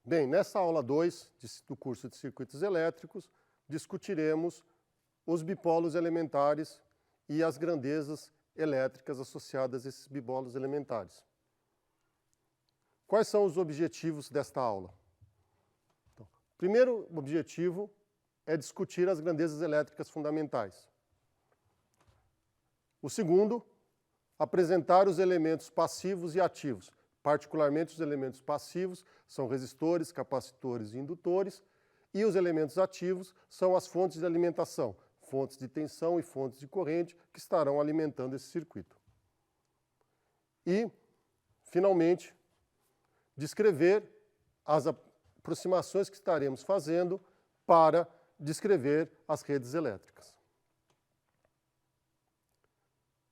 Bem, nessa aula 2 do curso de circuitos elétricos, discutiremos os bipolos elementares e as grandezas elétricas associadas a esses bipolos elementares. Quais são os objetivos desta aula? Então, o primeiro objetivo é discutir as grandezas elétricas fundamentais. O segundo, apresentar os elementos passivos e ativos. Particularmente, os elementos passivos são resistores, capacitores e indutores, e os elementos ativos são as fontes de alimentação, fontes de tensão e fontes de corrente que estarão alimentando esse circuito. E, finalmente, descrever as aproximações que estaremos fazendo para descrever as redes elétricas.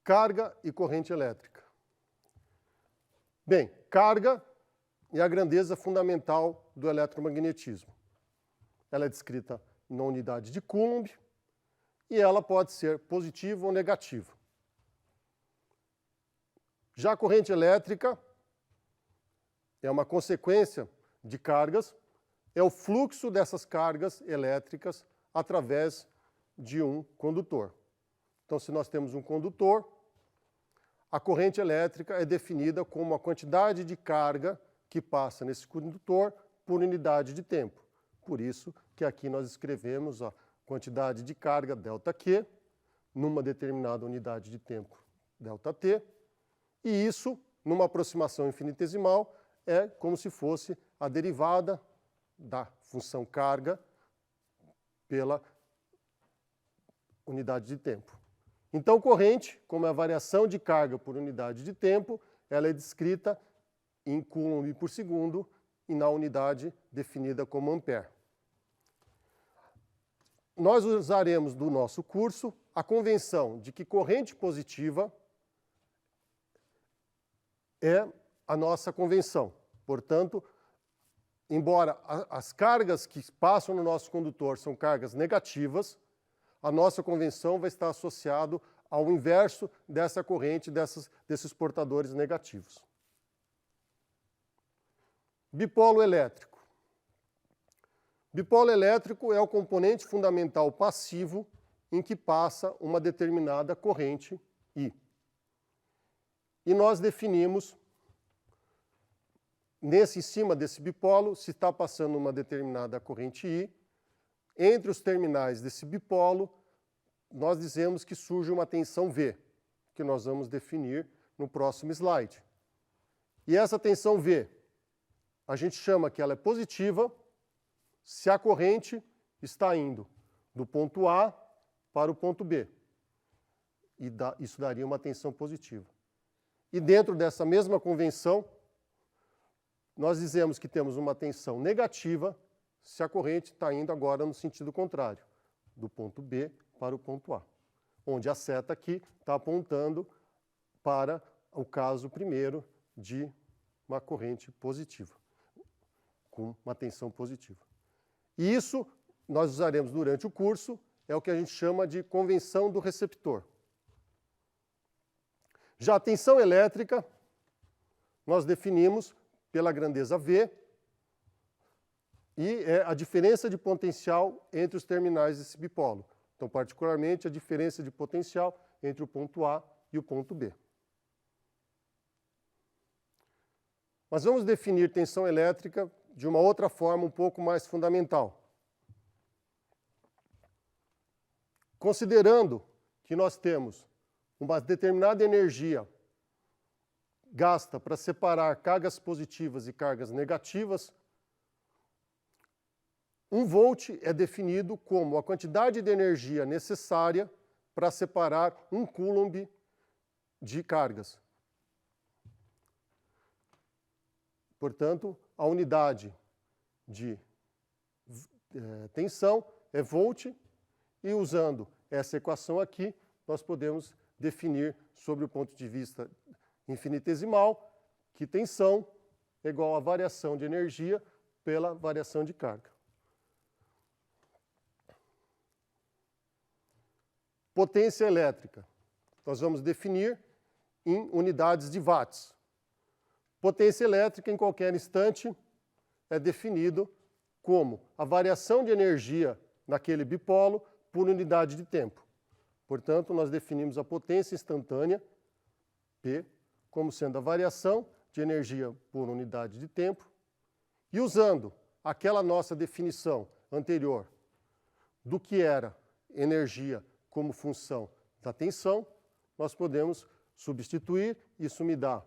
Carga e corrente elétrica. Bem, carga é a grandeza fundamental do eletromagnetismo. Ela é descrita na unidade de Coulomb e ela pode ser positiva ou negativa. Já a corrente elétrica é uma consequência de cargas, é o fluxo dessas cargas elétricas através de um condutor. Então, se nós temos um condutor, a corrente elétrica é definida como a quantidade de carga que passa nesse condutor por unidade de tempo. Por isso que aqui nós escrevemos a quantidade de carga, ΔQ, numa determinada unidade de tempo, ΔT, e isso, numa aproximação infinitesimal, é como se fosse a derivada da função carga pela unidade de tempo. Então, corrente, como é a variação de carga por unidade de tempo, ela é descrita em Coulomb por segundo e na unidade definida como ampere. Nós usaremos do nosso curso a convenção de que corrente positiva é a nossa convenção. Portanto, embora as cargas que passam no nosso condutor são cargas negativas, a nossa convenção vai estar associado ao inverso dessa corrente, desses portadores negativos. Bipolo elétrico. Bipolo elétrico é o componente fundamental passivo em que passa uma determinada corrente I. E nós definimos, em cima desse bipolo, se está passando uma determinada corrente I. Entre os terminais desse bipolo, nós dizemos que surge uma tensão V, que nós vamos definir no próximo slide. E essa tensão V, a gente chama que ela é positiva se a corrente está indo do ponto A para o ponto B. E isso daria uma tensão positiva. E dentro dessa mesma convenção, nós dizemos que temos uma tensão negativa se a corrente está indo agora no sentido contrário, do ponto B para o ponto A, onde a seta aqui está apontando para o caso primeiro de uma corrente positiva, com uma tensão positiva. E isso nós usaremos durante o curso, é o que a gente chama de convenção do receptor. Já a tensão elétrica, nós definimos pela grandeza V, e é a diferença de potencial entre os terminais desse bipolo. Então, particularmente, a diferença de potencial entre o ponto A e o ponto B. Mas vamos definir tensão elétrica de uma outra forma um pouco mais fundamental. Considerando que nós temos uma determinada energia gasta para separar cargas positivas e cargas negativas, 1 volt é definido como a quantidade de energia necessária para separar 1 Coulomb de cargas. Portanto, a unidade de tensão é volt, e usando essa equação aqui, nós podemos definir, sobre o ponto de vista infinitesimal, que tensão é igual à variação de energia pela variação de carga. Potência elétrica. Nós vamos definir em unidades de watts. Potência elétrica, em qualquer instante, é definido como a variação de energia naquele bipolo por unidade de tempo. Portanto, nós definimos a potência instantânea, P, como sendo a variação de energia por unidade de tempo, e usando aquela nossa definição anterior do que era energia como função da tensão, nós podemos substituir, isso me dá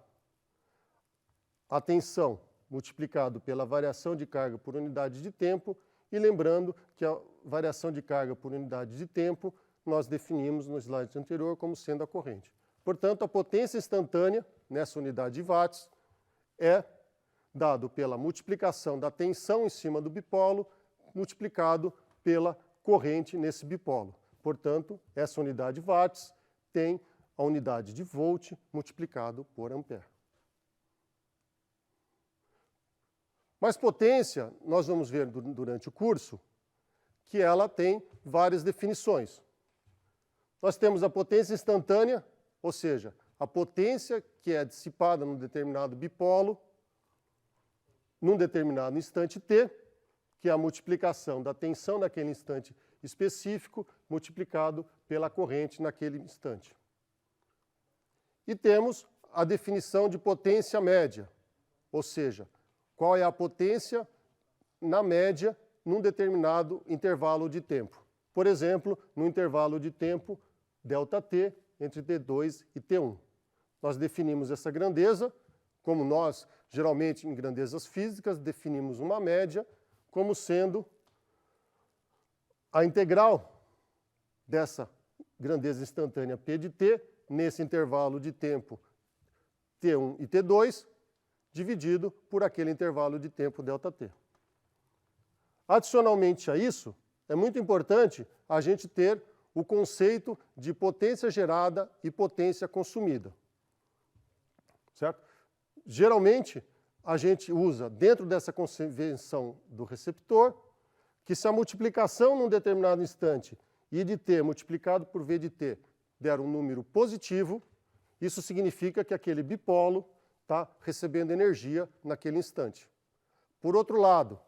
a tensão multiplicado pela variação de carga por unidade de tempo, e lembrando que a variação de carga por unidade de tempo nós definimos no slide anterior como sendo a corrente. Portanto, a potência instantânea, nessa unidade de watts, é dado pela multiplicação da tensão em cima do bipolo, multiplicado pela corrente nesse bipolo. Portanto, essa unidade de watts tem a unidade de volt multiplicado por ampere. Mas potência, nós vamos ver durante o curso, que ela tem várias definições. Nós temos a potência instantânea, ou seja, a potência que é dissipada num determinado bipolo, num determinado instante t, que é a multiplicação da tensão naquele instante específico, multiplicado pela corrente naquele instante. E temos a definição de potência média, ou seja, qual é a potência na média num determinado intervalo de tempo. Por exemplo, no intervalo de tempo ΔT entre T2 e T1. Nós definimos essa grandeza, como nós, geralmente em grandezas físicas, definimos uma média como sendo a integral dessa grandeza instantânea P de T, nesse intervalo de tempo T1 e T2, dividido por aquele intervalo de tempo ΔT. Adicionalmente a isso, é muito importante a gente ter o conceito de potência gerada e potência consumida. Certo? Geralmente, a gente usa, dentro dessa convenção do receptor, que se a multiplicação num determinado instante I de t multiplicado por V de t der um número positivo, isso significa que aquele bipolo está recebendo energia naquele instante. Por outro lado,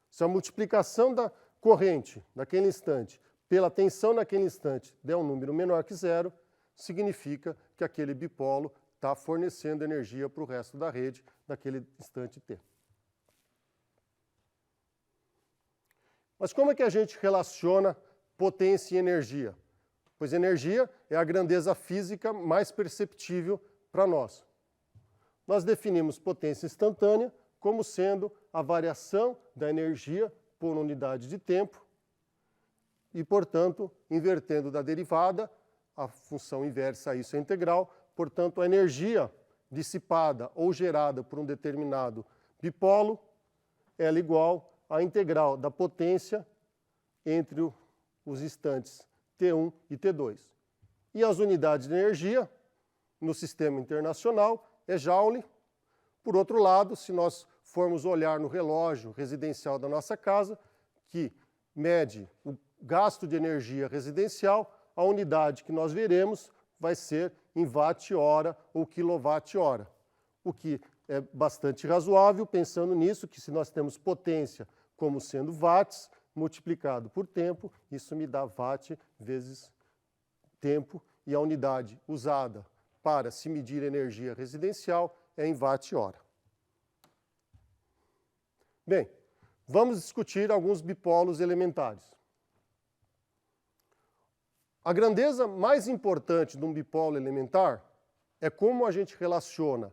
se a multiplicação da corrente naquele instante pela tensão naquele instante der um número menor que zero, significa que aquele bipolo está fornecendo energia para o resto da rede naquele instante t. Mas como é que a gente relaciona potência e energia? Pois energia é a grandeza física mais perceptível para nós. Nós definimos potência instantânea como sendo a variação da energia por unidade de tempo e, portanto, invertendo da derivada, a função inversa a isso é integral, portanto, a energia dissipada ou gerada por um determinado bipolo ela é igual à integral da potência entre os instantes T1 e T2. E as unidades de energia no sistema internacional é Joule. Por outro lado, se nós formos olhar no relógio residencial da nossa casa, que mede o gasto de energia residencial, a unidade que nós veremos vai ser em watt-hora ou quilowatt-hora. O que é bastante razoável, pensando nisso, que se nós temos potência como sendo watts, multiplicado por tempo, isso me dá watt vezes tempo, e a unidade usada para se medir energia residencial é em watt-hora. Bem, vamos discutir alguns bipolos elementares. A grandeza mais importante de um bipolo elementar é como a gente relaciona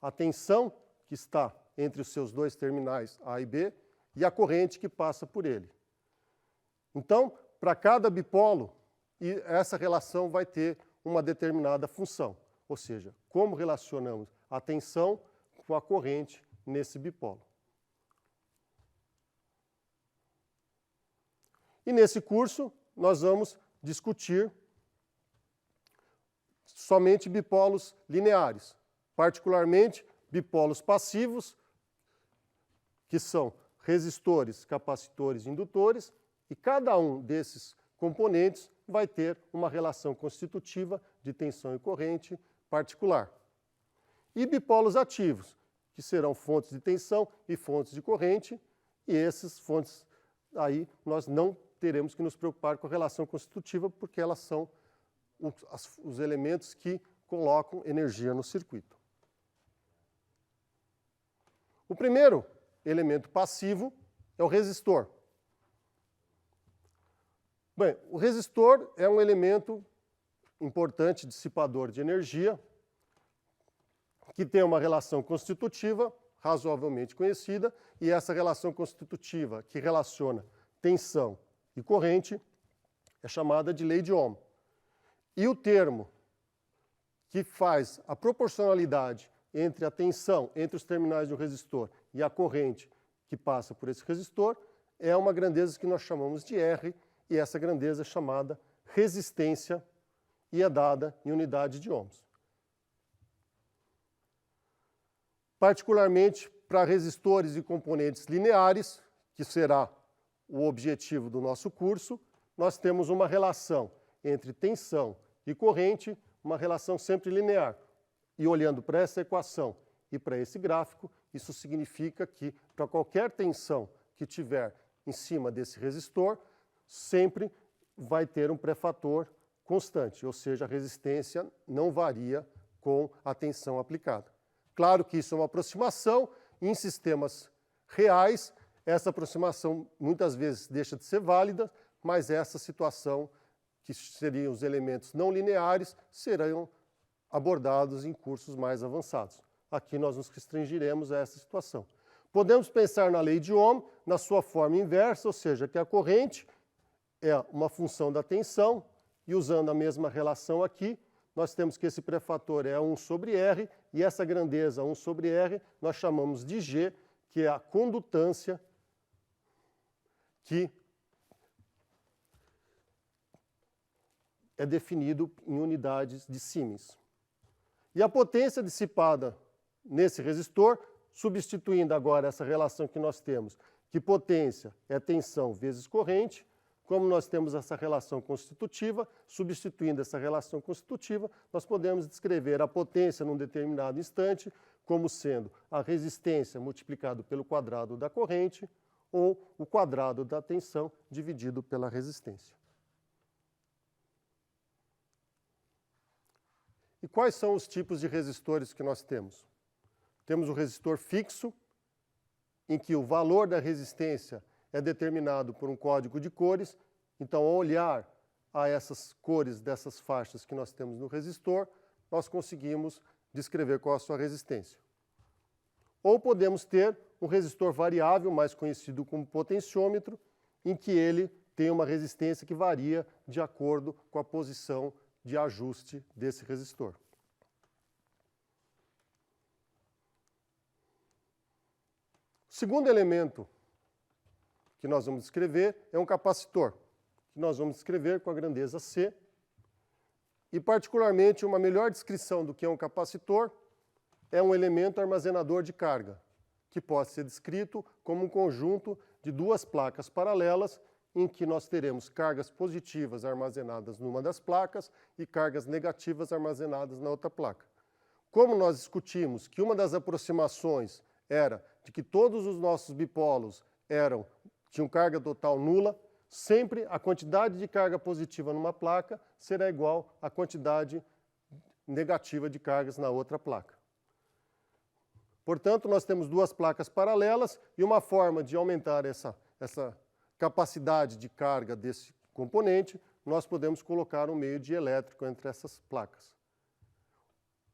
a tensão que está entre os seus dois terminais A e B e a corrente que passa por ele. Então, para cada bipolo, essa relação vai ter uma determinada função, ou seja, como relacionamos a tensão com a corrente nesse bipolo. E nesse curso, nós vamos discutir somente bipolos lineares, particularmente bipolos passivos, que são resistores, capacitores e indutores, e cada um desses componentes vai ter uma relação constitutiva de tensão e corrente particular. E bipolos ativos, que serão fontes de tensão e fontes de corrente, e essas fontes aí nós não teremos que nos preocupar com a relação constitutiva, porque elas são os elementos que colocam energia no circuito. O primeiro elemento passivo é o resistor. Bem, o resistor é um elemento importante dissipador de energia, que tem uma relação constitutiva razoavelmente conhecida, e essa relação constitutiva que relaciona tensão e corrente é chamada de lei de Ohm. E o termo que faz a proporcionalidade entre a tensão entre os terminais do resistor e a corrente que passa por esse resistor é uma grandeza que nós chamamos de R, e essa grandeza é chamada resistência e é dada em unidade de ohms. Particularmente para resistores e componentes lineares, que será o objetivo do nosso curso, nós temos uma relação entre tensão e corrente, uma relação sempre linear. E olhando para essa equação e para esse gráfico, isso significa que para qualquer tensão que tiver em cima desse resistor, sempre vai ter um pré-fator constante, ou seja, a resistência não varia com a tensão aplicada. Claro que isso é uma aproximação, em sistemas reais, essa aproximação muitas vezes deixa de ser válida, mas essa situação, que seriam os elementos não lineares, serão abordados em cursos mais avançados. Aqui nós nos restringiremos a essa situação. Podemos pensar na lei de Ohm na sua forma inversa, ou seja, que a corrente é uma função da tensão, e usando a mesma relação aqui, nós temos que esse pré-fator é 1 sobre R, e essa grandeza 1 sobre R nós chamamos de G, que é a condutância que é definido em unidades de Siemens. E a potência dissipada nesse resistor, substituindo agora essa relação que nós temos, que potência é tensão vezes corrente, como nós temos essa relação constitutiva, substituindo essa relação constitutiva, nós podemos descrever a potência num determinado instante como sendo a resistência multiplicado pelo quadrado da corrente ou o quadrado da tensão dividido pela resistência. E quais são os tipos de resistores que nós temos? Temos o resistor fixo, em que o valor da resistência é determinado por um código de cores. Então, ao olhar a essas cores dessas faixas que nós temos no resistor, nós conseguimos descrever qual a sua resistência. Ou podemos ter um resistor variável, mais conhecido como potenciômetro, em que ele tem uma resistência que varia de acordo com a posição de ajuste desse resistor. O segundo elemento que nós vamos descrever é um capacitor, que nós vamos descrever com a grandeza C. E, particularmente, uma melhor descrição do que é um capacitor é um elemento armazenador de carga, que pode ser descrito como um conjunto de duas placas paralelas, em que nós teremos cargas positivas armazenadas numa das placas e cargas negativas armazenadas na outra placa. Como nós discutimos que uma das aproximações era de que todos os nossos bipolos tinham carga total nula, sempre a quantidade de carga positiva numa placa será igual à quantidade negativa de cargas na outra placa. Portanto, nós temos duas placas paralelas e uma forma de aumentar essa capacidade de carga desse componente, nós podemos colocar um meio de elétrico entre essas placas.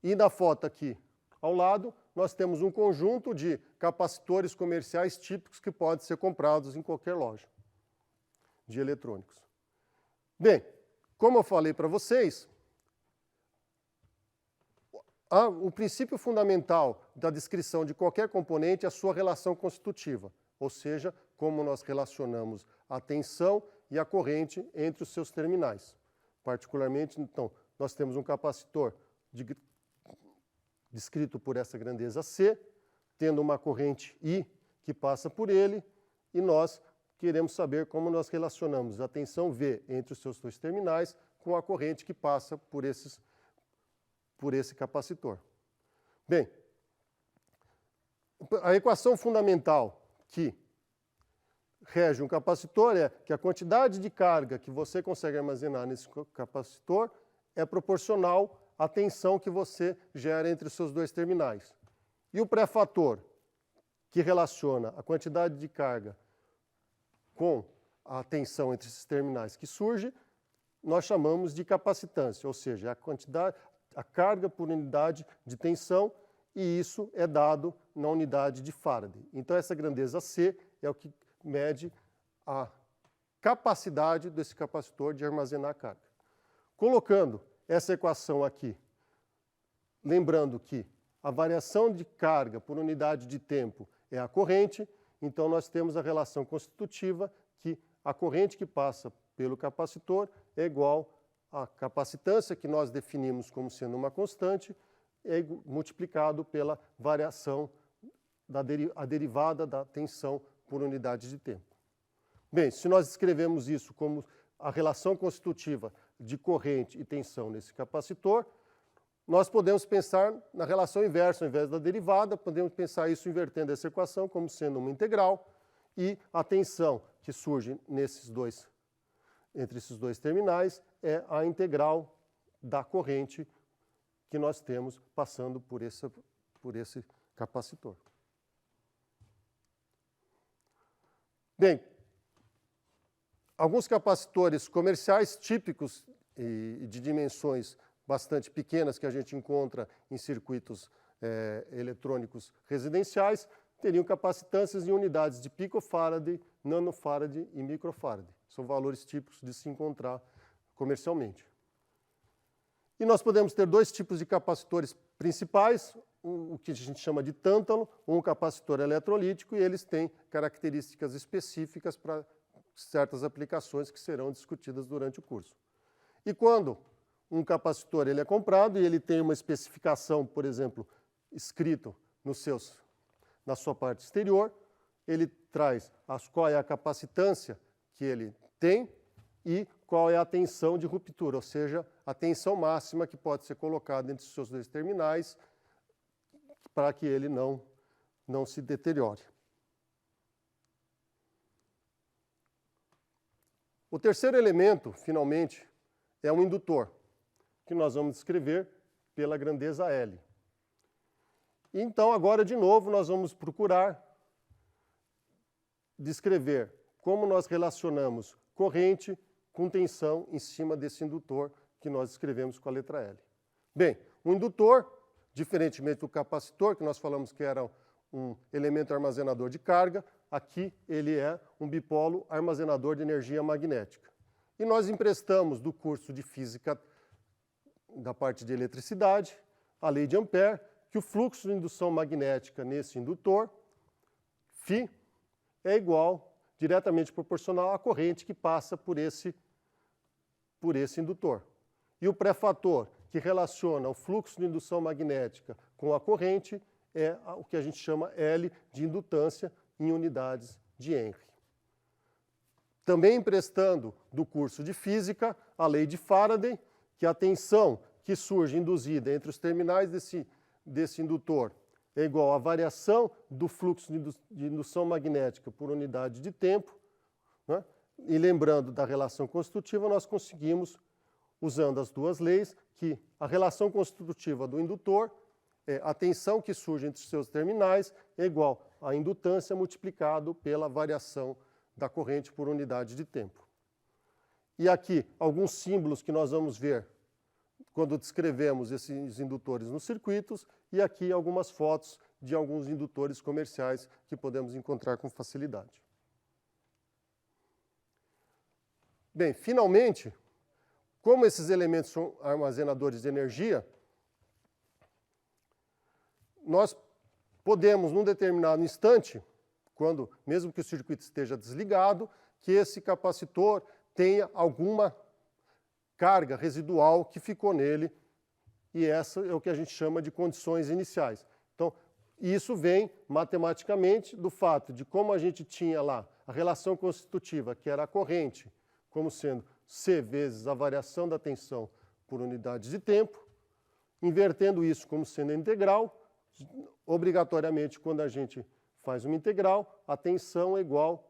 E na foto aqui ao lado, nós temos um conjunto de capacitores comerciais típicos que podem ser comprados em qualquer loja de eletrônicos. Bem, como eu falei para vocês, o princípio fundamental da descrição de qualquer componente é a sua relação constitutiva, ou seja, como nós relacionamos a tensão e a corrente entre os seus terminais. Particularmente, então, nós temos um capacitor descrito por essa grandeza C, tendo uma corrente I que passa por ele, e nós queremos saber como nós relacionamos a tensão V entre os seus dois terminais com a corrente que passa por esse capacitor. Bem, A equação fundamental que rege um capacitor é que a quantidade de carga que você consegue armazenar nesse capacitor é proporcional à tensão que você gera entre os seus dois terminais. E o pré-fator, que relaciona a quantidade de carga com a tensão entre esses terminais que surge, nós chamamos de capacitância, ou seja, a carga por unidade de tensão, e isso é dado na unidade de Faraday. Então, essa grandeza C é o que mede a capacidade desse capacitor de armazenar carga. Colocando essa equação aqui, lembrando que a variação de carga por unidade de tempo é a corrente, então nós temos a relação constitutiva que a corrente que passa pelo capacitor é igual à capacitância, que nós definimos como sendo uma constante, multiplicado pela variação, a derivada da tensão por unidade de tempo. Bem, se nós escrevemos isso como a relação constitutiva de corrente e tensão nesse capacitor, nós podemos pensar na relação inversa, ao invés da derivada, podemos pensar isso invertendo essa equação como sendo uma integral, e a tensão que surge entre esses dois terminais é a integral da corrente que nós temos passando por esse capacitor. Bem, alguns capacitores comerciais típicos e de dimensões bastante pequenas que a gente encontra em circuitos eletrônicos residenciais teriam capacitâncias em unidades de picofaraday, nanofaraday e microfaraday. São valores típicos de se encontrar comercialmente. E nós podemos ter dois tipos de capacitores principais, o que a gente chama de tântalo, um capacitor eletrolítico, e eles têm características específicas para certas aplicações que serão discutidas durante o curso. E quando um capacitor ele é comprado e ele tem uma especificação, por exemplo, escrito na sua parte exterior, ele traz qual é a capacitância que ele tem e qual é a tensão de ruptura, ou seja, a tensão máxima que pode ser colocada entre os seus dois terminais para que ele não se deteriore. O terceiro elemento, finalmente, é um indutor, que nós vamos descrever pela grandeza L. Então, agora, de novo, nós vamos procurar descrever como nós relacionamos corrente com tensão em cima desse indutor que nós escrevemos com a letra L. Bem, o indutor, diferentemente do capacitor, que nós falamos que era um elemento armazenador de carga, aqui ele é um bipolo armazenador de energia magnética. E nós emprestamos do curso de física da parte de eletricidade a lei de Ampère, que o fluxo de indução magnética nesse indutor, φ, é igual, diretamente proporcional à corrente que passa por esse indutor. E o pré-fator que relaciona o fluxo de indução magnética com a corrente é o que a gente chama L de indutância em unidades de Henry. Também emprestando do curso de física a lei de Faraday, que a tensão que surge induzida entre os terminais desse indutor é igual à variação do fluxo de indução magnética por unidade de tempo, né? E lembrando da relação constitutiva, nós conseguimos, usando as duas leis, que a relação constitutiva do indutor é a tensão que surge entre os seus terminais é igual à indutância multiplicado pela variação da corrente por unidade de tempo. E aqui, alguns símbolos que nós vamos ver quando descrevemos esses indutores nos circuitos, e aqui algumas fotos de alguns indutores comerciais que podemos encontrar com facilidade. Bem, finalmente, como esses elementos são armazenadores de energia, nós podemos, num determinado instante, mesmo que o circuito esteja desligado, que esse capacitor tenha alguma carga residual que ficou nele, e essa é o que a gente chama de condições iniciais. Então, isso vem matematicamente do fato de como a gente tinha lá a relação constitutiva, que era a corrente, como sendo C vezes a variação da tensão por unidade de tempo, invertendo isso como sendo integral, Obrigatoriamente, quando a gente faz uma integral, a tensão é igual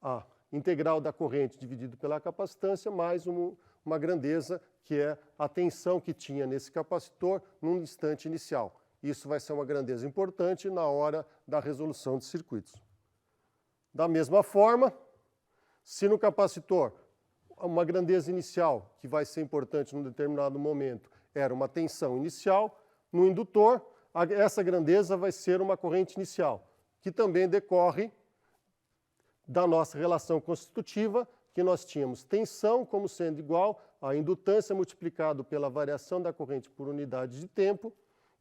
a integral da corrente dividido pela capacitância mais uma grandeza, que é a tensão que tinha nesse capacitor num instante inicial. Isso vai ser uma grandeza importante na hora da resolução de circuitos. Da mesma forma, se no capacitor uma grandeza inicial, que vai ser importante num determinado momento, era uma tensão inicial, no indutor, essa grandeza vai ser uma corrente inicial, que também decorre da nossa relação constitutiva, que nós tínhamos tensão como sendo igual a indutância multiplicado pela variação da corrente por unidade de tempo,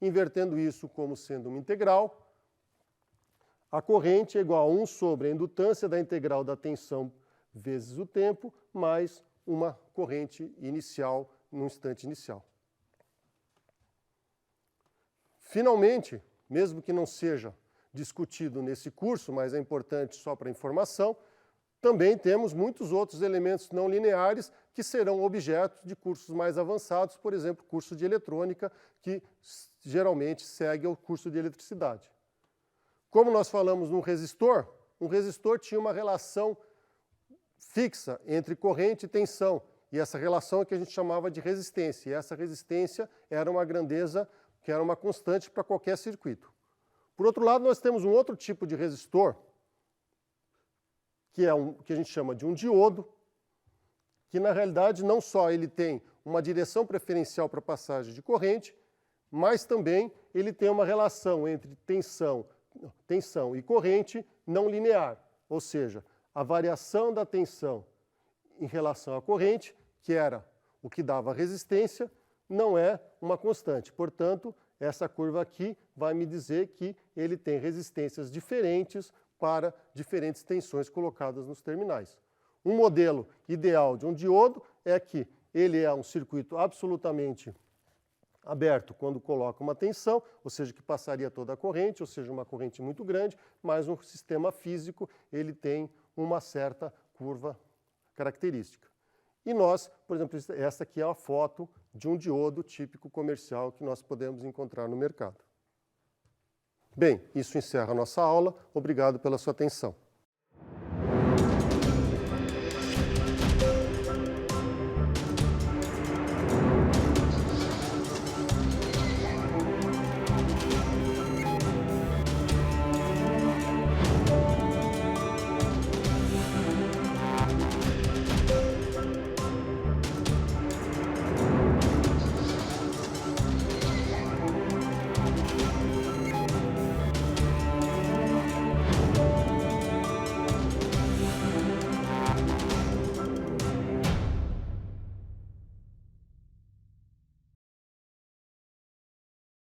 invertendo isso como sendo uma integral. A corrente é igual a 1 sobre a indutância da integral da tensão vezes o tempo, mais uma corrente inicial no instante inicial. Finalmente, mesmo que não seja discutido nesse curso, mas é importante só para informação, também temos muitos outros elementos não lineares que serão objeto de cursos mais avançados, por exemplo, curso de eletrônica, que geralmente segue ao curso de eletricidade. Como nós falamos num resistor, um resistor tinha uma relação fixa entre corrente e tensão, e essa relação é que a gente chamava de resistência, e essa resistência era uma grandeza que era uma constante para qualquer circuito. Por outro lado, nós temos um outro tipo de resistor, que é que a gente chama de um diodo, que na realidade não só ele tem uma direção preferencial para passagem de corrente, mas também ele tem uma relação entre tensão e corrente não linear, ou seja, a variação da tensão em relação à corrente, que era o que dava resistência, não é uma constante. Portanto, essa curva aqui vai me dizer que ele tem resistências diferentes para diferentes tensões colocadas nos terminais. Um modelo ideal de um diodo é que ele é um circuito absolutamente aberto quando coloca uma tensão, ou seja, que passaria toda a corrente, ou seja, uma corrente muito grande, mas um sistema físico ele tem uma certa curva característica. E nós, por exemplo, essa aqui é uma foto de um diodo típico comercial que nós podemos encontrar no mercado. Bem, isso encerra a nossa aula. Obrigado pela sua atenção.